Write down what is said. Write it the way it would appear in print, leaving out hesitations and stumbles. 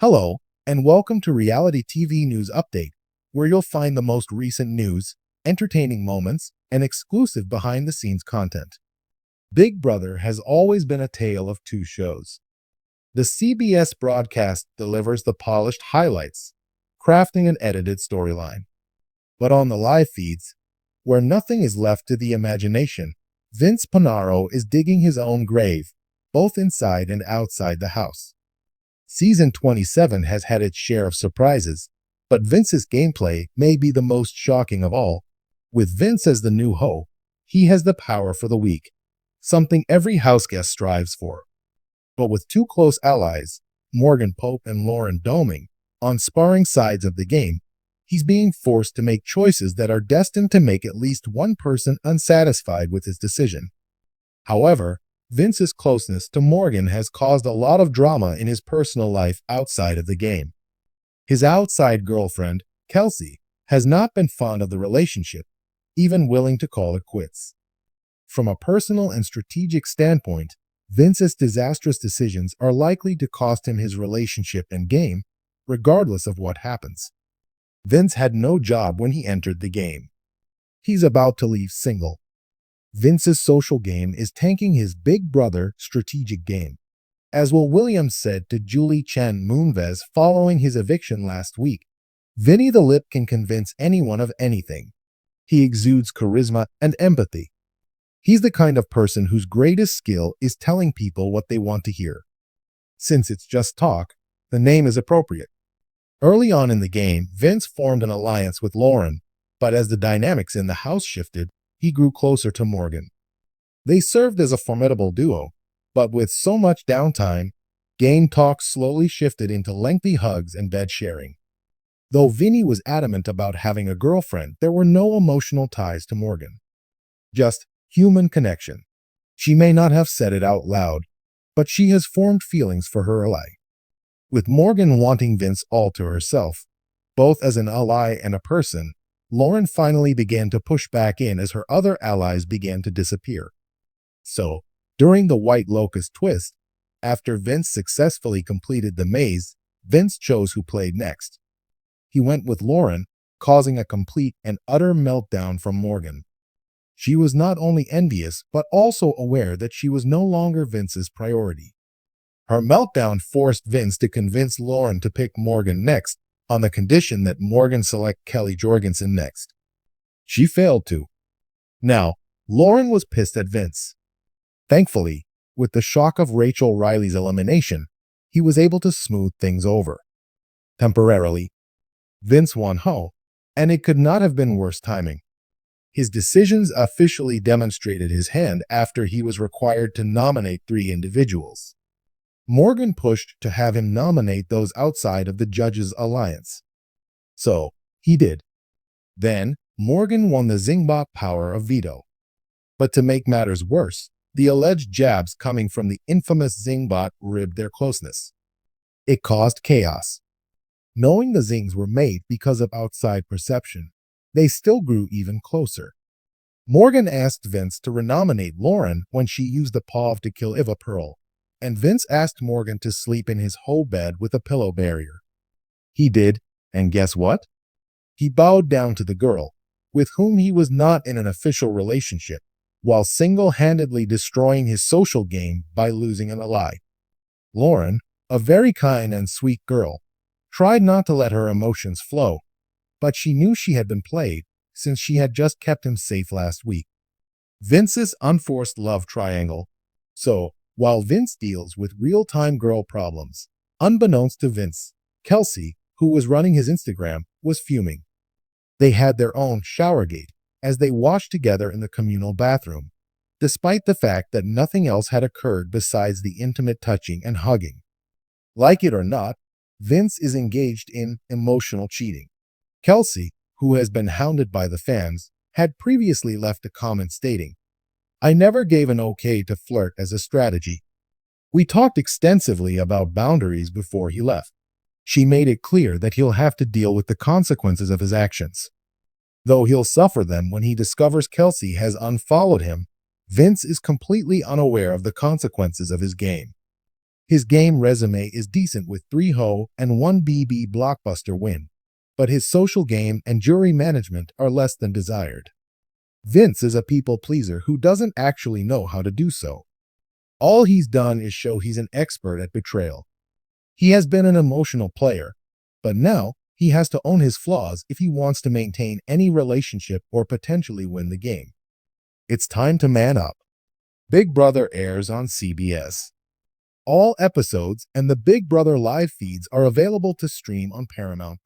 Hello, and welcome to Reality TV News Update, where you'll find the most recent news, entertaining moments, and exclusive behind-the-scenes content. Big Brother has always been a tale of two shows. The CBS broadcast delivers the polished highlights, crafting an edited storyline. But on the live feeds, where nothing is left to the imagination, Vince Panaro is digging his own grave, both inside and outside the house. Season 27 has had its share of surprises, but Vince's gameplay may be the most shocking of all. With Vince as the new HoH, he has the power for the weak, something every houseguest strives for. But with two close allies, Morgan Pope and Lauren Doming, on sparring sides of the game, he's being forced to make choices that are destined to make at least one person unsatisfied with his decision. However, Vince's closeness to Morgan has caused a lot of drama in his personal life outside of the game. His outside girlfriend, Kelsey, has not been fond of the relationship, even willing to call it quits. From a personal and strategic standpoint, Vince's disastrous decisions are likely to cost him his relationship and game, regardless of what happens. Vince had no job when he entered the game. He's about to leave single. Vince's social game is tanking his Big Brother strategic game. As Will Williams said to Julie Chen Moonves following his eviction last week, Vinny the Lip can convince anyone of anything. He exudes charisma and empathy. He's the kind of person whose greatest skill is telling people what they want to hear. Since it's just talk, the name is appropriate. Early on in the game, Vince formed an alliance with Lauren, but as the dynamics in the house shifted, he grew closer to Morgan. They served as a formidable duo, but with so much downtime, game talk slowly shifted into lengthy hugs and bed sharing. Though Vinny was adamant about having a girlfriend, there were no emotional ties to Morgan. Just human connection. She may not have said it out loud, but she has formed feelings for her ally. With Morgan wanting Vince all to herself, both as an ally and a person, Lauren finally began to push back in as her other allies began to disappear. So, during the White Locust twist, after Vince successfully completed the maze, Vince chose who played next. He went with Lauren, causing a complete and utter meltdown from Morgan. She was not only envious, but also aware that she was no longer Vince's priority. Her meltdown forced Vince to convince Lauren to pick Morgan next, on the condition that Morgan select Kelly Jorgensen next. She failed to. Now, Lauren was pissed at Vince. Thankfully, with the shock of Rachel Riley's elimination, he was able to smooth things over. Temporarily, Vince won HoH, and it could not have been worse timing. His decisions officially demonstrated his hand after he was required to nominate 3 individuals. Morgan pushed to have him nominate those outside of the judges' alliance. So, he did. Then, Morgan won the Zingbot power of veto. But to make matters worse, the alleged jabs coming from the infamous Zingbot ribbed their closeness. It caused chaos. Knowing the Zings were made because of outside perception, they still grew even closer. Morgan asked Vince to renominate Lauren when she used the paw to kill Eva Pearl, and Vince asked Morgan to sleep in his HoH bed with a pillow barrier. He did, and guess what? He bowed down to the girl, with whom he was not in an official relationship, while single-handedly destroying his social game by losing an ally. Lauren, a very kind and sweet girl, tried not to let her emotions flow, but she knew she had been played since she had just kept him safe last week. Vince's unforced love triangle. So, while Vince deals with real-time girl problems, unbeknownst to Vince, Kelsey, who was running his Instagram, was fuming. They had their own showergate as they washed together in the communal bathroom, despite the fact that nothing else had occurred besides the intimate touching and hugging. Like it or not, Vince is engaged in emotional cheating. Kelsey, who has been hounded by the fans, had previously left a comment stating, "I never gave an okay to flirt as a strategy. We talked extensively about boundaries before he left." She made it clear that he'll have to deal with the consequences of his actions. Though he'll suffer them when he discovers Kelsey has unfollowed him, Vince is completely unaware of the consequences of his game. His game resume is decent with 3 HoH and 1 BB blockbuster win, but his social game and jury management are less than desired. Vince is a people pleaser who doesn't actually know how to do so. All he's done is show he's an expert at betrayal. He has been an emotional player, but now he has to own his flaws if he wants to maintain any relationship or potentially win the game. It's time to man up. Big Brother airs on CBS. All episodes and the Big Brother live feeds are available to stream on Paramount+.